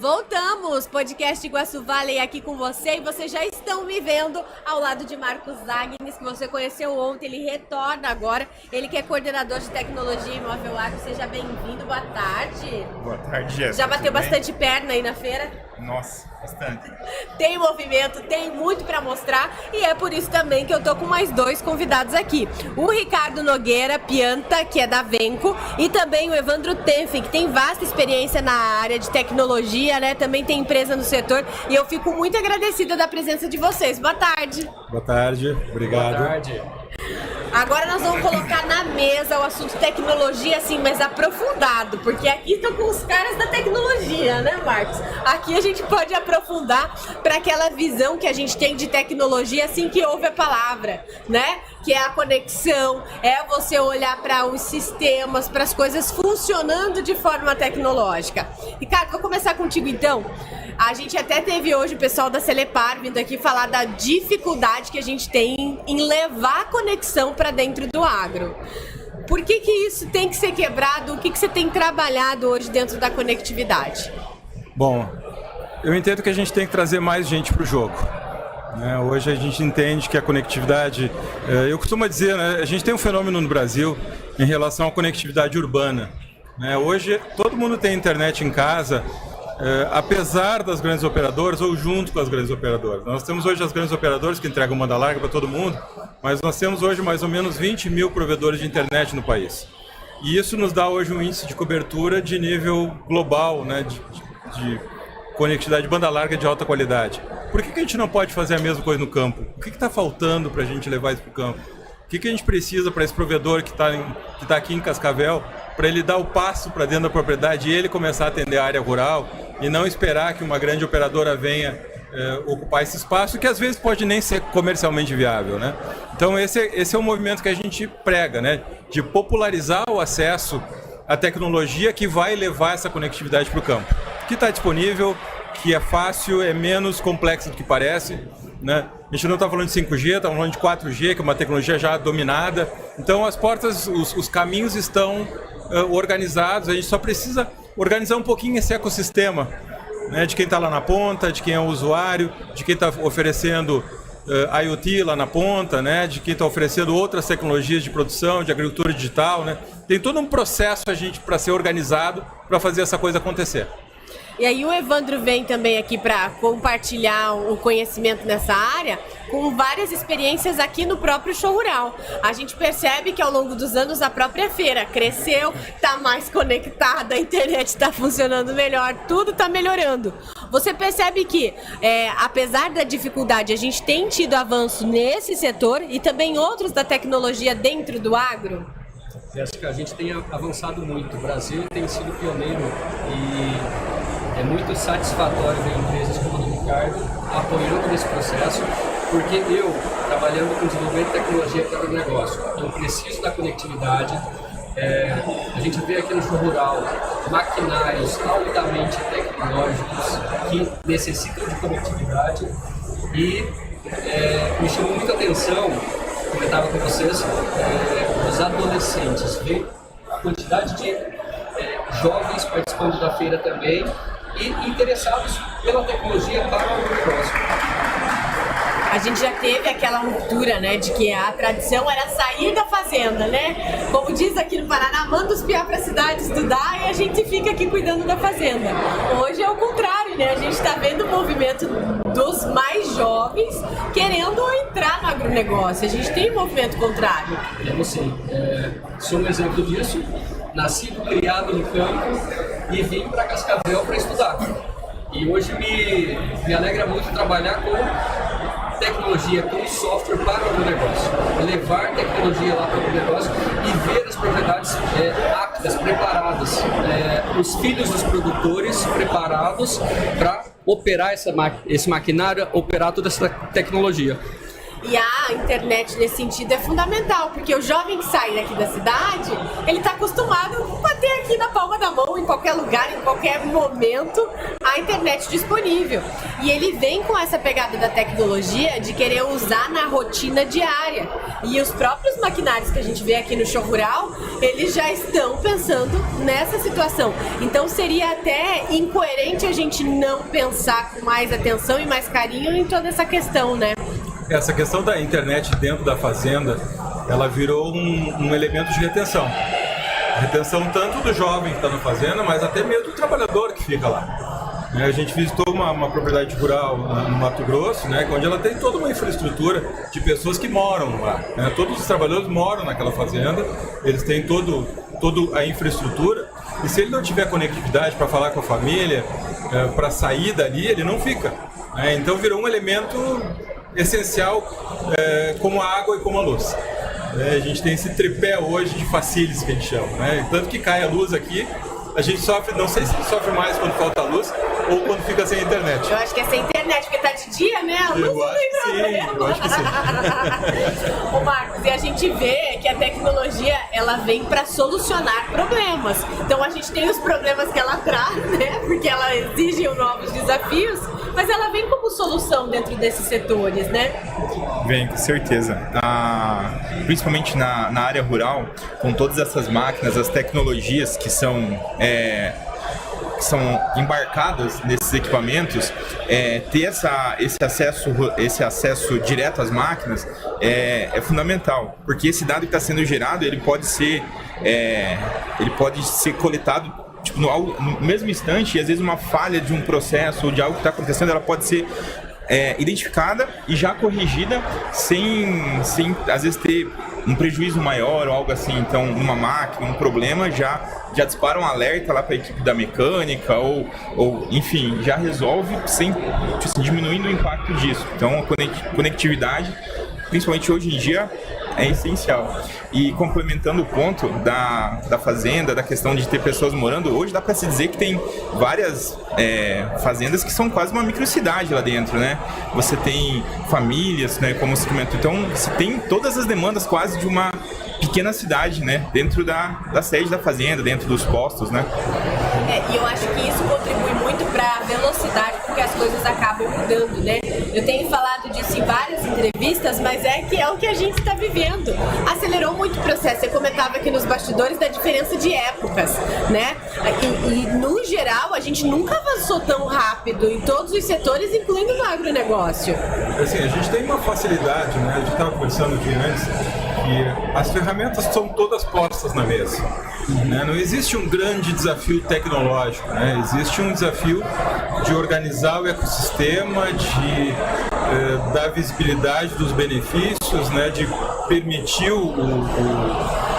Voltamos, podcast Iguaçu Valley aqui com você, e vocês já estão me vendo ao lado de Marcos Agnes, que você conheceu ontem. Ele retorna agora, ele que é coordenador de tecnologia e imóvel agro. Seja bem-vindo, boa tarde. Boa tarde, Jéssica. Já bateu bastante perna aí na feira? Nossa, bastante. Tem movimento, tem muito para mostrar, e é por isso também que eu tô com mais dois convidados aqui. O Ricardo Nogueira Pianta, que é da Venco, e também o Evandro Tenfen, que tem vasta experiência na área de tecnologia, né? Também tem empresa no setor, e eu fico muito agradecida da presença de vocês. Boa tarde. Boa tarde, obrigado. Boa tarde. Agora nós vamos colocar na mesa o assunto tecnologia, assim, mas aprofundado, porque aqui estão com os caras da tecnologia, né, Marcos? Aqui a gente pode aprofundar para aquela visão que a gente tem de tecnologia assim que ouve a palavra, né? Que é a conexão, é você olhar para os sistemas, para as coisas funcionando de forma tecnológica. Ricardo, vou começar contigo então. A gente até teve hoje o pessoal da Celepar vindo aqui falar da dificuldade que a gente tem em levar a conexão para dentro do agro. Por que isso tem que ser quebrado? O que você tem trabalhado hoje dentro da conectividade? Bom, eu entendo que a gente tem que trazer mais gente para o jogo. Hoje a gente entende que a conectividade... Eu costumo dizer, né, a gente tem um fenômeno no Brasil em relação à conectividade urbana. Hoje todo mundo tem internet em casa, apesar das grandes operadoras ou junto com as grandes operadoras. Nós temos hoje as grandes operadoras que entregam banda larga para todo mundo, mas nós temos hoje mais ou menos 20 mil provedores de internet no país. E isso nos dá hoje um índice de cobertura de nível global, né, de conectividade de banda larga de alta qualidade. Por que a gente não pode fazer a mesma coisa no campo? O que está faltando para a gente levar isso para o campo? O que a gente precisa para esse provedor que está aqui em Cascavel, para ele dar o passo para dentro da propriedade e ele começar a atender a área rural e não esperar que uma grande operadora venha ocupar esse espaço, que às vezes pode nem ser comercialmente viável, né? Então esse é o movimento que a gente prega, né? De popularizar o acesso à tecnologia que vai levar essa conectividade para o campo. Que está disponível, que é fácil, é menos complexo do que parece, né? A gente não está falando de 5G, está falando de 4G, que é uma tecnologia já dominada. Então as portas, os caminhos estão organizados, a gente só precisa organizar um pouquinho esse ecossistema, né, de quem está lá na ponta, de quem é o usuário, de quem está oferecendo IoT lá na ponta, né, de quem está oferecendo outras tecnologias de produção, de agricultura digital, né. Tem todo um processo para ser organizado para fazer essa coisa acontecer. E aí o Evandro vem também aqui para compartilhar o conhecimento nessa área, com várias experiências aqui no próprio show rural. A gente percebe que ao longo dos anos a própria feira cresceu, está mais conectada, a internet está funcionando melhor, tudo está melhorando. Você percebe que, apesar da dificuldade, a gente tem tido avanço nesse setor e também outros da tecnologia dentro do agro? Acho que a gente tem avançado muito. O Brasil tem sido pioneiro e é muito satisfatório ver empresas como a do Ricardo apoiando nesse processo, porque eu, trabalhando com desenvolvimento de tecnologia para o negócio, eu preciso da conectividade. A gente vê aqui no show rural maquinários altamente tecnológicos que necessitam de conectividade e me chamou muita atenção, comentava com vocês, os adolescentes, ver a quantidade de jovens participando da feira também e interessados pela tecnologia para o negócio. A gente já teve aquela ruptura, né, de que a tradição era sair da fazenda, né? Como diz aqui no Paraná, manda os piá para a cidade estudar e a gente fica aqui cuidando da fazenda. Hoje é o contrário, né? A gente está vendo o movimento dos mais jovens querendo entrar no agronegócio. A gente tem um movimento contrário. Eu sim. Sou um exemplo disso. Nascido, criado no campo e vim para Cascavel para estudar. E hoje me alegra muito trabalhar com tecnologia, com software para o meu negócio. Levar tecnologia lá para o meu negócio e ver as propriedades aptas, preparadas, os filhos dos produtores preparados para operar esse maquinário, operar toda essa tecnologia. E a internet nesse sentido é fundamental, porque o jovem que sai daqui da cidade, ele está acostumado a bater aqui na palma da mão e em qualquer lugar, em qualquer momento, a internet disponível. E ele vem com essa pegada da tecnologia de querer usar na rotina diária. E os próprios maquinários que a gente vê aqui no Show Rural, eles já estão pensando nessa situação. Então seria até incoerente a gente não pensar com mais atenção e mais carinho em toda essa questão, né? Essa questão da internet dentro da fazenda, ela virou um elemento de retenção. Retenção tanto do jovem que está na fazenda, mas até mesmo do trabalhador que fica lá. A gente visitou uma propriedade rural no Mato Grosso, né, onde ela tem toda uma infraestrutura de pessoas que moram lá. Né? Todos os trabalhadores moram naquela fazenda, eles têm toda a infraestrutura, e se ele não tiver conectividade para falar com a família, para sair dali, ele não fica. Né? Então virou um elemento essencial, como a água e como a luz. A gente tem esse tripé hoje de facilities que a gente chama, né? Tanto que cai a luz aqui, a gente sofre, não sei se sofre mais quando falta a luz ou quando fica sem internet. Eu acho que é sem internet, porque tá de dia, né? A luz não tem problema. Eu acho que sim. Ô Marcos, e a gente vê que a tecnologia, ela vem para solucionar problemas. Então a gente tem os problemas que ela traz, né? Porque ela exige novos desafios, mas ela vem como solução dentro desses setores, né? Vem, com certeza. Principalmente na área rural, com todas essas máquinas, as tecnologias que são embarcadas nesses equipamentos, ter esse acesso direto às máquinas é fundamental, porque esse dado que está sendo gerado, ele pode ser coletado no mesmo instante, e às vezes uma falha de um processo ou de algo que está acontecendo, ela pode ser identificada e já corrigida sem às vezes ter um prejuízo maior ou algo assim. Então, numa máquina, um problema, já dispara um alerta lá para a equipe da mecânica ou enfim, já resolve sem diminuindo o impacto disso. Então, a conectividade, principalmente hoje em dia, é essencial. E complementando o ponto da fazenda, da questão de ter pessoas morando, hoje dá para se dizer que tem várias fazendas que são quase uma microcidade lá dentro, né? Você tem famílias, né, como se comentou, então você tem todas as demandas quase de uma pequena cidade, né, dentro da sede da fazenda, dentro dos postos, né? E eu acho que isso contribui muito para a velocidade com que as coisas acabam mudando, né? Eu tenho falado disso em várias entrevistas, mas é o que a gente está vivendo. Acelerou muito o processo. Você comentava aqui nos bastidores da diferença de épocas, né? E no geral, a gente nunca avançou tão rápido em todos os setores, incluindo no agronegócio. Assim, a gente tem uma facilidade, né? A gente estava conversando aqui antes, que as ferramentas são todas postas na mesa. Né? Não existe um grande desafio tecnológico, né? Existe um desafio de organizar o ecossistema, de dar visibilidade dos benefícios, né? De permitir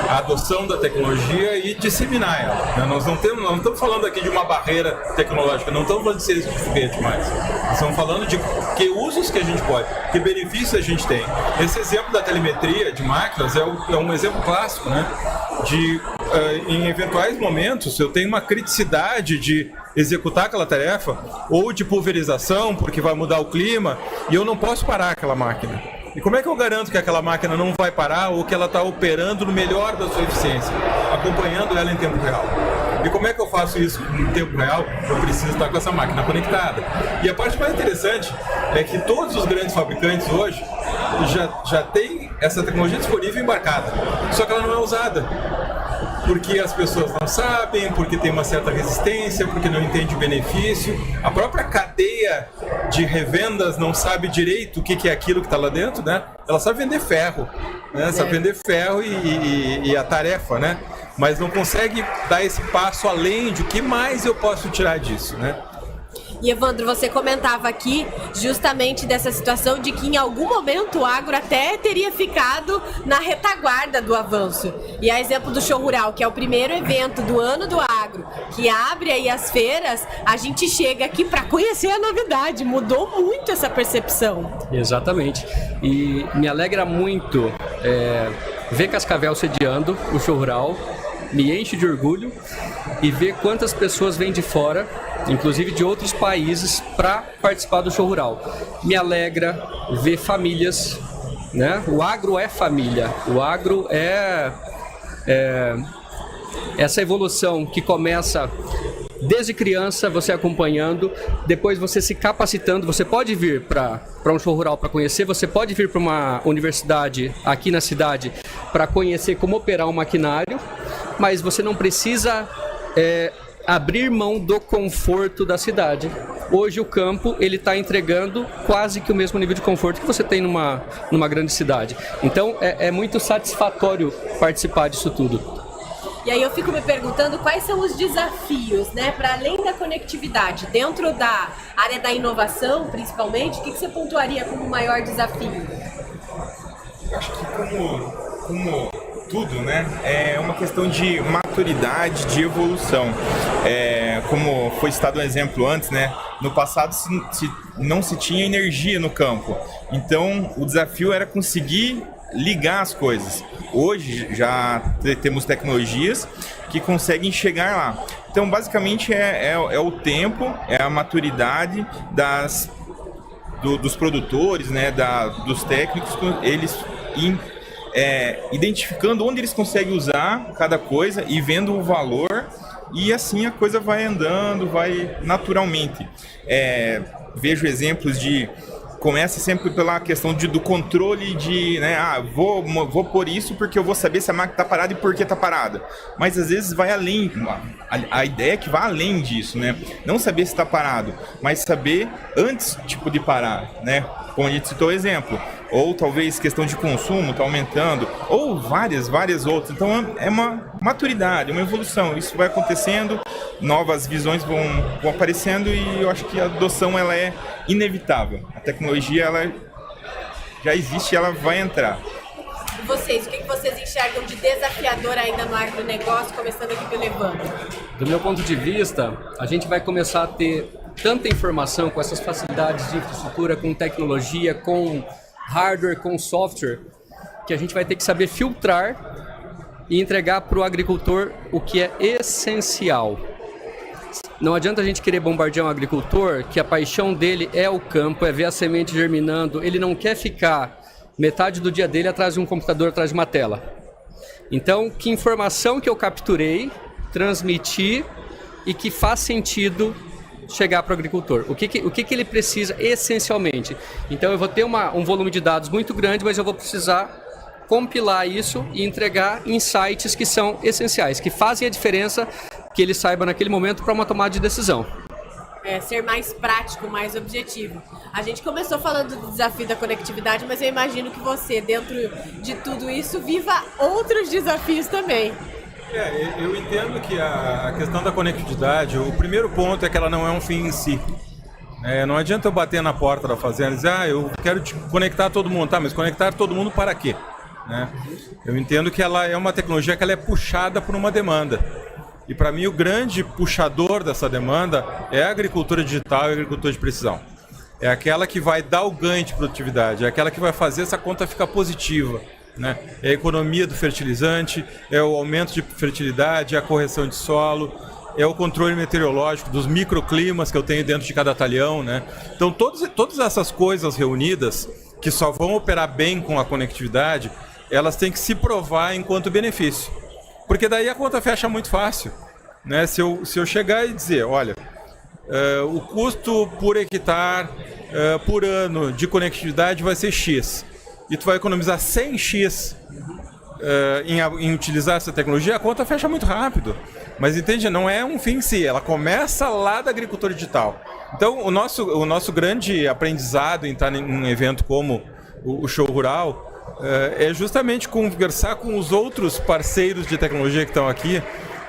a adoção da tecnologia e disseminar ela. Né? Nós não estamos falando aqui de uma barreira tecnológica, não estamos falando de ser de foguete mais. Nós estamos falando de que usos que a gente pode, que benefícios a gente tem. Esse exemplo da telemetria de máquinas é um exemplo clássico, né? Em eventuais momentos, eu tenho uma criticidade de executar aquela tarefa, ou de pulverização, porque vai mudar o clima, e eu não posso parar aquela máquina. E como é que eu garanto que aquela máquina não vai parar ou que ela está operando no melhor da sua eficiência, acompanhando ela em tempo real? E como é que eu faço isso em tempo real? Eu preciso estar com essa máquina conectada. E a parte mais interessante é que todos os grandes fabricantes hoje já têm essa tecnologia disponível embarcada, só que ela não é usada. Porque as pessoas não sabem, porque tem uma certa resistência, porque não entende o benefício. A própria cadeia de revendas não sabe direito o que é aquilo que está lá dentro, né? Ela sabe vender ferro, né? Sabe vender ferro e a tarefa, né? Mas não consegue dar esse passo além de o que mais eu posso tirar disso, né? E Evandro, você comentava aqui justamente dessa situação de que em algum momento o agro até teria ficado na retaguarda do avanço. E a exemplo do Show Rural, que é o primeiro evento do ano do agro, que abre aí as feiras, a gente chega aqui para conhecer a novidade. Mudou muito essa percepção. Exatamente. E me alegra muito ver Cascavel sediando o Show Rural. Me enche de orgulho e ver quantas pessoas vêm de fora, inclusive de outros países, para participar do Show Rural. Me alegra ver famílias, né? O agro é família, o agro é Essa evolução que começa desde criança, você acompanhando, depois você se capacitando. Você pode vir para um show rural para conhecer, você pode vir para uma universidade aqui na cidade para conhecer como operar um maquinário, mas você não precisa abrir mão do conforto da cidade. Hoje o campo ele está entregando quase que o mesmo nível de conforto que você tem numa grande cidade. Então é muito satisfatório participar disso tudo. E aí eu fico me perguntando quais são os desafios, né, para além da conectividade, dentro da área da inovação, principalmente, o que você pontuaria como o maior desafio? Acho que como tudo, né, é uma questão de maturidade, de evolução. Como foi citado um exemplo antes, né, no passado não se tinha energia no campo, então o desafio era conseguir ligar as coisas. Hoje já temos tecnologias que conseguem chegar lá. Então, basicamente, é o tempo, é a maturidade dos produtores, né, dos técnicos, eles identificando onde eles conseguem usar cada coisa e vendo o valor, e assim a coisa vai andando, vai naturalmente. Vejo exemplos começa sempre pela questão do controle né, vou pôr isso porque eu vou saber se a máquina está parada e por que está parada. Mas às vezes vai além, a ideia é que vá além disso, né? Não saber se está parado, mas saber antes de parar, né? Como a gente citou o exemplo. Ou talvez questão de consumo está aumentando, ou várias outras. Então é uma maturidade, uma evolução. Isso vai acontecendo, novas visões vão aparecendo, e eu acho que a adoção ela é inevitável. A tecnologia ela já existe e ela vai entrar. E vocês, o que vocês enxergam de desafiador ainda no agronegócio, começando aqui pelo Evandro? Do meu ponto de vista, a gente vai começar a ter tanta informação com essas facilidades de infraestrutura, com tecnologia, com hardware, com software, que a gente vai ter que saber filtrar e entregar para o agricultor o que é essencial. Não adianta a gente querer bombardear um agricultor que a paixão dele é o campo, é ver a semente germinando. Ele não quer ficar metade do dia dele atrás de um computador, atrás de uma tela. Então, que informação que eu capturei, transmiti e que faz sentido chegar para o agricultor? O que ele precisa essencialmente? Então eu vou ter um volume de dados muito grande, mas eu vou precisar compilar isso e entregar insights que são essenciais, que fazem a diferença, que ele saiba naquele momento para uma tomada de decisão. Ser mais prático, mais objetivo. A gente começou falando do desafio da conectividade, mas eu imagino que você, dentro de tudo isso, viva outros desafios também. Eu entendo que a questão da conectividade, o primeiro ponto é que ela não é um fim em si. Não adianta eu bater na porta da fazenda e dizer, eu quero te conectar todo mundo, tá? Mas conectar todo mundo para quê? Eu entendo que ela é uma tecnologia que ela é puxada por uma demanda. E para mim o grande puxador dessa demanda é a agricultura digital e a agricultura de precisão. É aquela que vai dar o ganho de produtividade, é aquela que vai fazer essa conta ficar positiva. É a economia do fertilizante, é o aumento de fertilidade, é a correção de solo, é o controle meteorológico dos microclimas que eu tenho dentro de cada talhão. Então todas essas coisas reunidas, que só vão operar bem com a conectividade, elas têm que se provar enquanto benefício. Porque daí a conta fecha muito fácil. Se eu chegar e dizer, olha, o custo por hectare por ano de conectividade vai ser X, e tu vai economizar 100x em utilizar essa tecnologia, a conta fecha muito rápido. Mas entende, não é um fim em si, ela começa lá da agricultura digital. Então o nosso grande aprendizado em estar em um evento como o Show Rural é justamente conversar com os outros parceiros de tecnologia que estão aqui,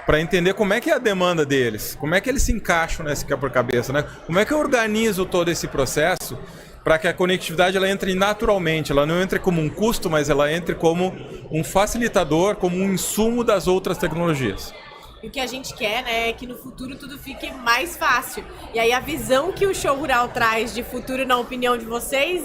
para entender como é que é a demanda deles, como é que eles se encaixam nesse quebra-cabeça, como é que eu organizo todo esse processo para que a conectividade ela entre naturalmente, ela não entre como um custo, mas ela entre como um facilitador, como um insumo das outras tecnologias. E o que a gente quer, é que no futuro tudo fique mais fácil. E aí a visão que o Show Rural traz de futuro, na opinião de vocês,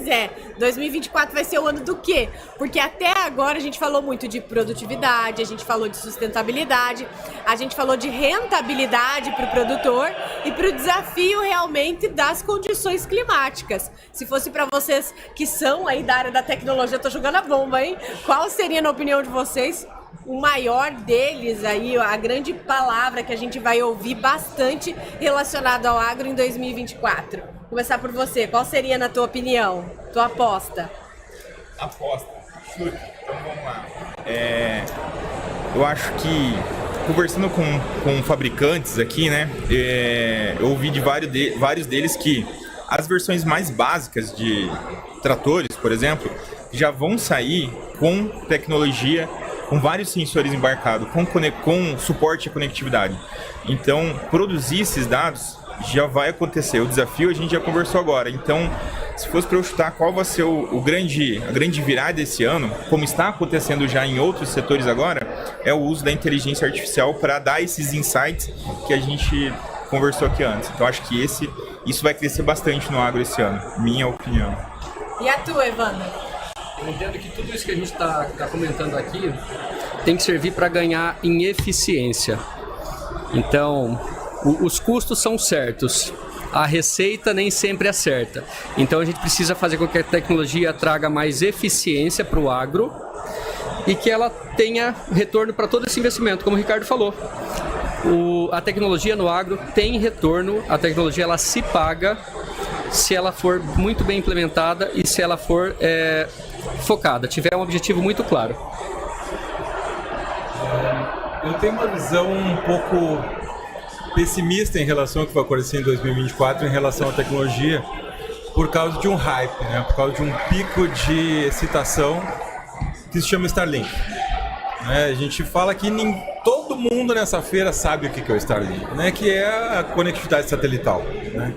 2024 vai ser o ano do quê? Porque até agora a gente falou muito de produtividade, a gente falou de sustentabilidade, a gente falou de rentabilidade para o produtor e para o desafio realmente das condições climáticas. Se fosse para vocês que são aí da área da tecnologia, eu tô jogando a bomba, hein? Qual seria, na opinião de vocês, o maior deles aí, a grande palavra que a gente vai ouvir bastante relacionado ao agro em 2024? Vou começar por você. Qual seria, na tua opinião, tua aposta? Aposta. Chute. Então vamos lá. Eu acho que, conversando com fabricantes aqui, né, eu ouvi de vários deles que as versões mais básicas de tratores, por exemplo, já vão sair com tecnologia, com vários sensores embarcados, com suporte à conectividade. Então, produzir esses dados já vai acontecer. O desafio a gente já conversou agora. Então, se fosse para eu chutar qual vai ser a grande virada desse ano, como está acontecendo já em outros setores agora, é o uso da inteligência artificial para dar esses insights que a gente conversou aqui antes. Então, acho que isso vai crescer bastante no agro esse ano, minha opinião. E a tua, Evandro? Eu entendo que tudo isso que a gente está comentando aqui tem que servir para ganhar em eficiência. Então, os custos são certos, a receita nem sempre é certa. Então, a gente precisa fazer com que a tecnologia traga mais eficiência para o agro e que ela tenha retorno para todo esse investimento, como o Ricardo falou. A tecnologia no agro tem retorno, a tecnologia ela se paga se ela for muito bem implementada e se ela for focada, tiver um objetivo muito claro. Eu tenho uma visão um pouco pessimista em relação ao que vai acontecer em 2024 em relação à tecnologia, por causa de um hype, né? Por causa de um pico de excitação que se chama Starlink. A gente fala que todo mundo nessa feira sabe o que é o Starlink, né? Que é a conectividade satelital, né?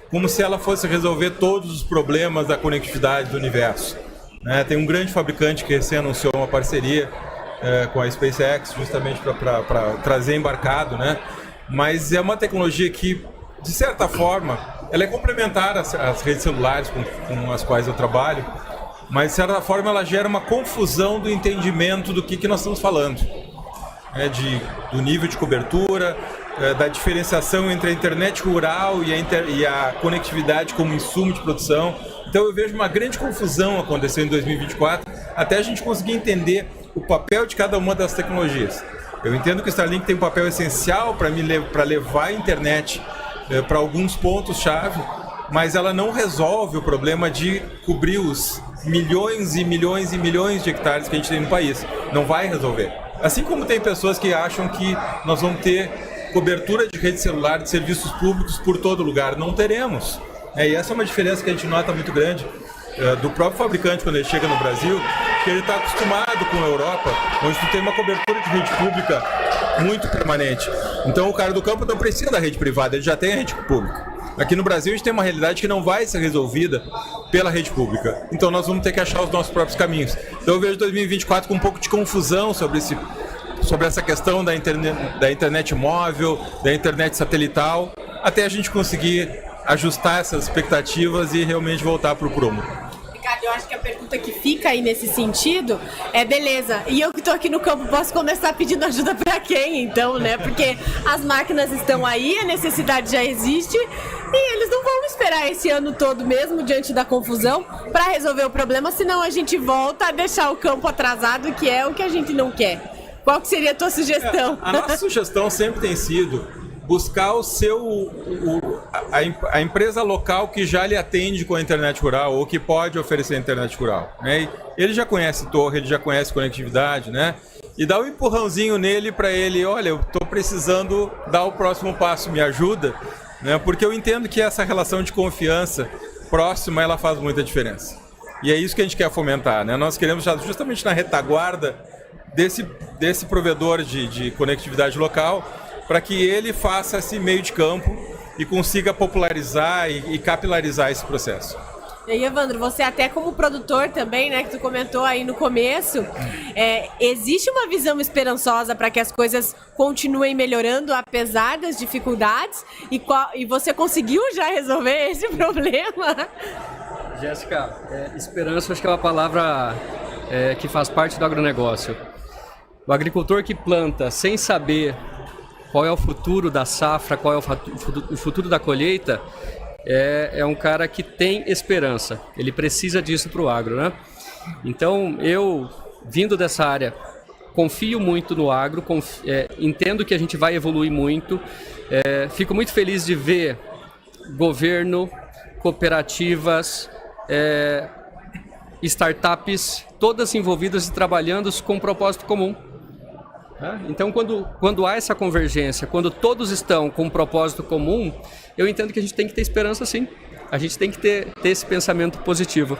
Como se ela fosse resolver todos os problemas da conectividade do universo. Tem um grande fabricante que recém anunciou uma parceria com a SpaceX, justamente para trazer embarcado, né? Mas é uma tecnologia que, de certa forma, ela é complementar às redes celulares com as quais eu trabalho, mas de certa forma ela gera uma confusão do entendimento do que nós estamos falando, do nível de cobertura, da diferenciação entre a internet rural e a conectividade como insumo de produção. Então eu vejo uma grande confusão acontecendo em 2024 até a gente conseguir entender o papel de cada uma das tecnologias. Eu entendo que o Starlink tem um papel essencial para levar a internet para alguns pontos-chave, mas ela não resolve o problema de cobrir os milhões e milhões e milhões de hectares que a gente tem no país. Não vai resolver. Assim como tem pessoas que acham que nós vamos ter cobertura de rede celular, de serviços públicos por todo lugar. Não teremos. E essa é uma diferença que a gente nota muito grande do próprio fabricante quando ele chega no Brasil, que ele está acostumado com a Europa, onde tu tem uma cobertura de rede pública muito permanente. Então o cara do campo não precisa da rede privada, ele já tem a rede pública. Aqui no Brasil a gente tem uma realidade que não vai ser resolvida pela rede pública. Então nós vamos ter que achar os nossos próprios caminhos. Então eu vejo 2024 com um pouco de confusão sobre essa questão da internet móvel, da internet satelital, até a gente conseguir ajustar essas expectativas e realmente voltar para o prumo. Ricardo, eu acho que a pergunta que fica aí nesse sentido é, beleza, e eu que estou aqui no campo posso começar pedindo ajuda para quem, então, né? Porque as máquinas estão aí, a necessidade já existe e eles não vão esperar esse ano todo mesmo, diante da confusão, para resolver o problema, senão a gente volta a deixar o campo atrasado, que é o que a gente não quer. Qual que seria a tua sugestão? A nossa sugestão sempre tem sido buscar a empresa local que já lhe atende com a internet rural ou que pode oferecer a internet rural, né? Ele já conhece torre, ele já conhece conectividade, né? E dá um empurrãozinho nele para ele, olha, eu estou precisando dar o próximo passo, me ajuda, né? Porque eu entendo que essa relação de confiança próxima, ela faz muita diferença. E é isso que a gente quer fomentar, né? Nós queremos estar justamente na retaguarda desse provedor de conectividade local, para que ele faça esse meio de campo e consiga popularizar e capilarizar esse processo. E aí, Evandro, você até como produtor também, né, que tu comentou aí no começo, existe uma visão esperançosa para que as coisas continuem melhorando apesar das dificuldades e você conseguiu já resolver esse problema? Jéssica, esperança acho que é uma palavra que faz parte do agronegócio. O agricultor que planta sem saber qual é o futuro da safra, qual é o futuro da colheita, é um cara que tem esperança. Ele precisa disso para o agro, né? Então, eu, vindo dessa área confio muito no agro, entendo que a gente vai evoluir muito. Fico muito feliz de ver governo, cooperativas, startups, todas envolvidas e trabalhando com um propósito comum. Então, quando há essa convergência, quando todos estão com um propósito comum, eu entendo que a gente tem que ter esperança, sim. A gente tem que ter esse pensamento positivo.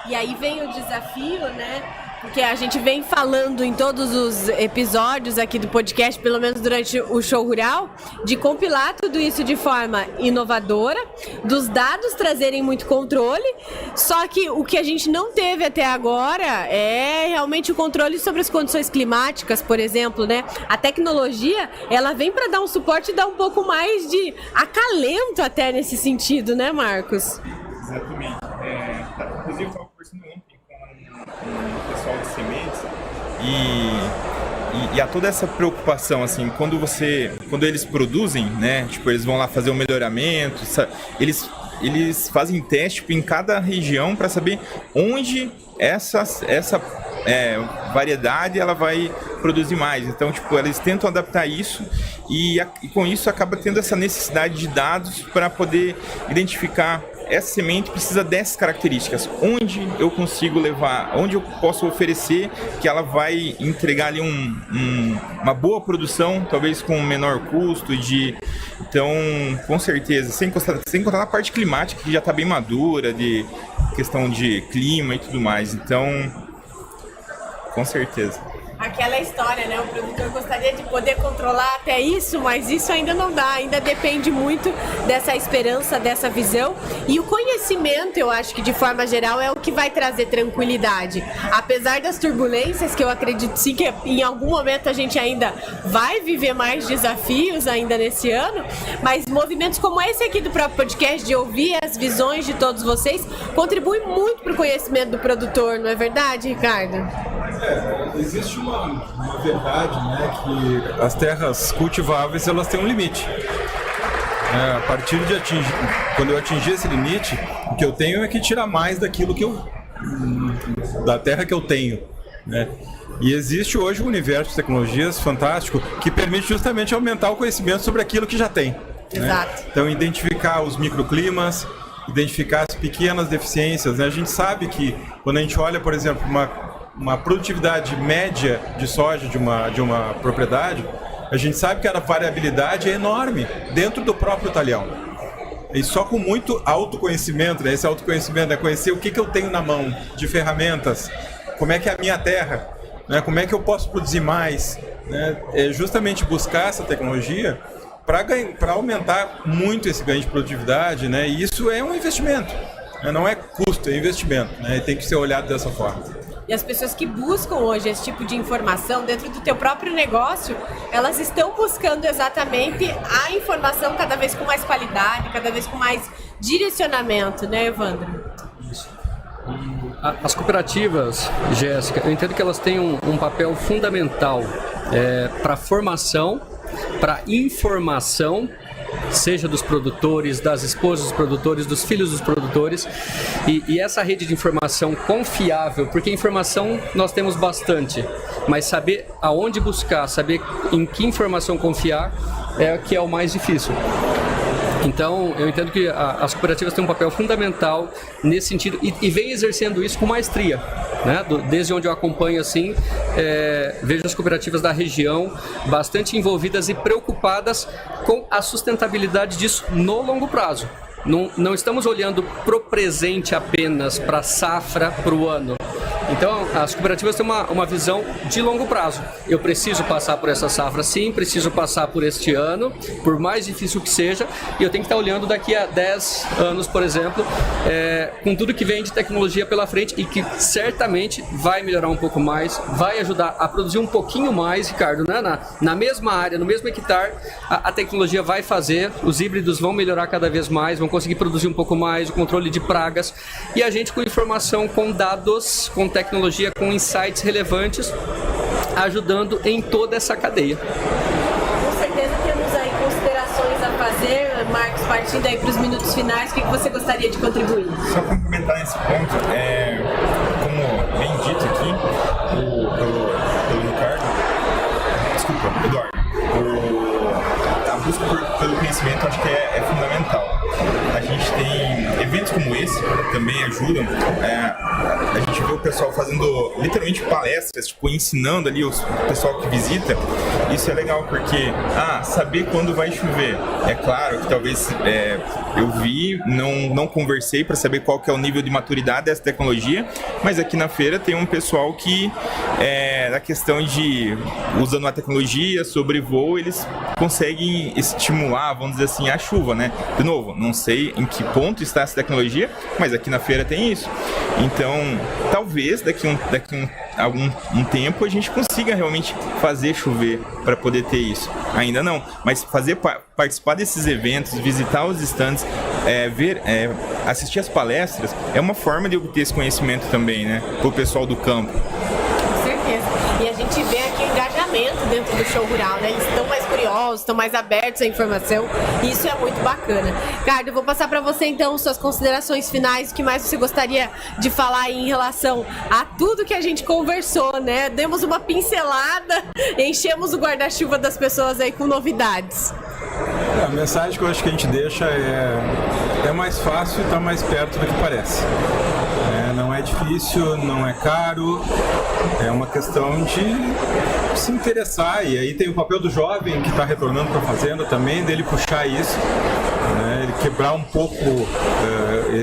E aí vem o desafio, né? Porque a gente vem falando em todos os episódios aqui do podcast, pelo menos durante o Show Rural, de compilar tudo isso de forma inovadora, dos dados trazerem muito controle, só que o que a gente não teve até agora é realmente o controle sobre as condições climáticas, por exemplo, né? A tecnologia, ela vem para dar um suporte e dar um pouco mais de acalento até nesse sentido, né, Marcos? Exatamente. Inclusive, eu estava conversando ontem com o pessoal de sementes e há toda essa preocupação, assim, quando eles produzem, né, tipo, eles vão lá fazer um melhoramento, eles fazem teste em cada região para saber onde essa variedade ela vai produzir mais. Então, tipo, eles tentam adaptar isso e com isso acaba tendo essa necessidade de dados para poder identificar essa semente precisa dessas características. Onde eu consigo levar, onde eu posso oferecer que ela vai entregar ali uma boa produção, talvez com um menor custo. Então, com certeza, sem contar na parte climática, que já está bem madura, de questão de clima e tudo mais. Então, com certeza. Aquela história, né? O produtor gostaria de poder controlar até isso, mas isso ainda não dá, ainda depende muito dessa esperança, dessa visão. E o conhecimento, eu acho que de forma geral é o que vai trazer tranquilidade. Apesar das turbulências, que eu acredito sim que em algum momento a gente ainda vai viver mais desafios ainda nesse ano, mas movimentos como esse aqui do próprio podcast, de ouvir as visões de todos vocês, contribui muito para o conhecimento do produtor, não é verdade, Ricardo? Existe uma verdade, né, que as terras cultiváveis elas têm um limite. A partir de quando eu atingir esse limite, o que eu tenho é que tirar mais daquilo da terra que eu tenho, né? E existe hoje um universo de tecnologias fantástico que permite justamente aumentar o conhecimento sobre aquilo que já tem. Exato. Né? Então, identificar os microclimas, identificar as pequenas deficiências, né? A gente sabe que quando a gente olha, por exemplo, uma produtividade média de soja de uma propriedade, a gente sabe que a variabilidade é enorme dentro do próprio talhão. E só com muito autoconhecimento, né? Esse autoconhecimento é conhecer o que eu tenho na mão de ferramentas, como é que é a minha terra, né? Como é que eu posso produzir mais, né? É justamente buscar essa tecnologia para aumentar muito esse ganho de produtividade, né? E isso é um investimento, né? Não é custo, é investimento, né? E tem que ser olhado dessa forma. E as pessoas que buscam hoje esse tipo de informação dentro do teu próprio negócio, elas estão buscando exatamente a informação cada vez com mais qualidade, cada vez com mais direcionamento, né, Evandro? Isso. As cooperativas, Jéssica, eu entendo que elas têm um papel fundamental para formação, para informação, seja dos produtores, das esposas dos produtores, dos filhos dos produtores, e essa rede de informação confiável, porque informação nós temos bastante, mas saber aonde buscar, saber em que informação confiar é o que é o mais difícil. Então, eu entendo que as cooperativas têm um papel fundamental nesse sentido e vem exercendo isso com maestria, né? Desde onde eu acompanho, assim, vejo as cooperativas da região bastante envolvidas e preocupadas com a sustentabilidade disso no longo prazo. Não estamos olhando para o presente apenas, para a safra, para o ano. Então, as cooperativas têm uma visão de longo prazo. Eu preciso passar por essa safra, sim, preciso passar por este ano, por mais difícil que seja, e eu tenho que estar olhando daqui a 10 anos, por exemplo, com tudo que vem de tecnologia pela frente e que certamente vai melhorar um pouco mais, vai ajudar a produzir um pouquinho mais, Ricardo, né? Na mesma área, no mesmo hectare, a tecnologia vai fazer, os híbridos vão melhorar cada vez mais, vão conseguir produzir um pouco mais, o controle de pragas, e a gente com informação, com dados, com tecnologia, com insights relevantes, ajudando em toda essa cadeia. Com certeza temos aí considerações a fazer, Marcos, partindo aí para os minutos finais, o que você gostaria de contribuir? Só complementar nesse ponto, como bem dito aqui, Desculpa, Eduardo. A busca pelo conhecimento acho que é fundamental. A gente tem eventos como esse que também ajudam. A gente vê o pessoal fazendo literalmente palestras, tipo, ensinando ali o pessoal que visita. Isso é legal porque, saber quando vai chover. É claro que talvez eu vi, não conversei para saber qual que é o nível de maturidade dessa tecnologia, mas aqui na feira tem um pessoal que, na questão de, usando a tecnologia sobre voo, eles conseguem estimular, vamos dizer assim, a chuva, né? De novo, não sei em que ponto está essa tecnologia, mas aqui na feira tem isso. Então, talvez daqui algum tempo a gente consiga realmente fazer chover para poder ter isso. Ainda não, mas participar desses eventos, visitar os estandes, assistir as palestras, é uma forma de obter esse conhecimento também, né? Para o pessoal do campo. Com certeza. E a gente vê aqui o engajamento dentro do show rural, né? Eles estão mais curiosos, estão mais abertos à informação, e isso é muito bacana. Ricardo, eu vou passar para você então suas considerações finais, o que mais você gostaria de falar em relação a tudo que a gente conversou, né? Demos uma pincelada, enchemos o guarda-chuva das pessoas aí com novidades. A mensagem que eu acho que a gente deixa é mais fácil e está mais perto do que parece. Não é difícil, não é caro, é uma questão de se interessar. E aí tem o papel do jovem que está retornando para a fazenda também, dele puxar isso, né? Ele quebrar um pouco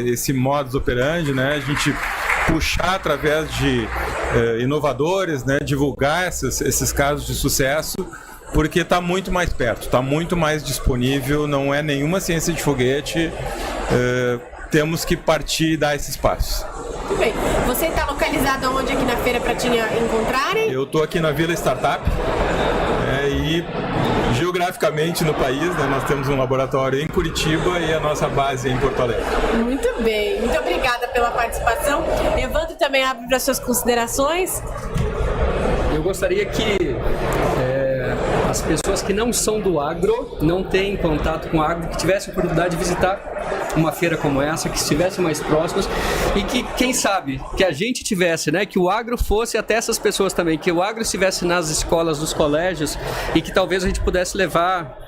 esse modus operandi, né? A gente puxar através de inovadores, né? Divulgar esses casos de sucesso, porque está muito mais perto, está muito mais disponível, não é nenhuma ciência de foguete, temos que partir e dar esses passos. Muito bem. Você está localizado onde aqui na feira para te encontrarem? Eu estou aqui na Vila Startup, e geograficamente no país, né, nós temos um laboratório em Curitiba e a nossa base é em Porto Alegre. Muito bem, muito obrigada pela participação. Evandro também abre para suas considerações. Eu gostaria que as pessoas que não são do agro, não têm contato com o agro, que tivessem a oportunidade de visitar uma feira como essa, que estivessem mais próximas e que, quem sabe, que a gente tivesse, né, que o agro fosse até essas pessoas também, que o agro estivesse nas escolas, nos colégios e que talvez a gente pudesse levar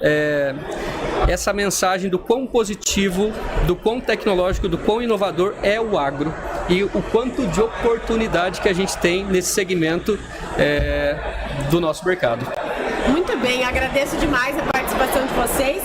essa mensagem do quão positivo, do quão tecnológico, do quão inovador é o agro e o quanto de oportunidade que a gente tem nesse segmento do nosso mercado. Muito bem, agradeço demais a participação de vocês.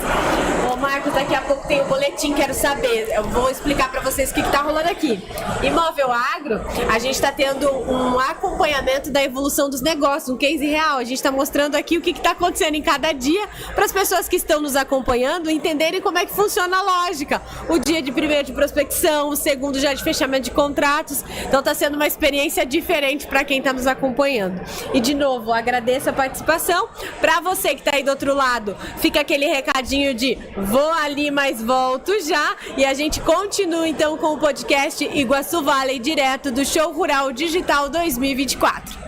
Ô Marcos, daqui a pouco tem o boletim, quero saber. Eu vou explicar para vocês o que está rolando aqui. Imóvel Agro, a gente está tendo um acompanhamento da evolução dos negócios, um case real. A gente está mostrando aqui o que está acontecendo em cada dia para as pessoas que estão nos acompanhando entenderem como é que funciona a lógica. O dia de primeiro de prospecção, o segundo já de fechamento de contratos. Então está sendo uma experiência diferente para quem está nos acompanhando. E de novo, agradeço a participação. Para você que está aí do outro lado, fica aquele recadinho de vou ali, mas volto já. E a gente continua então com o podcast Iguaçu Valley, direto do Show Rural Digital 2024.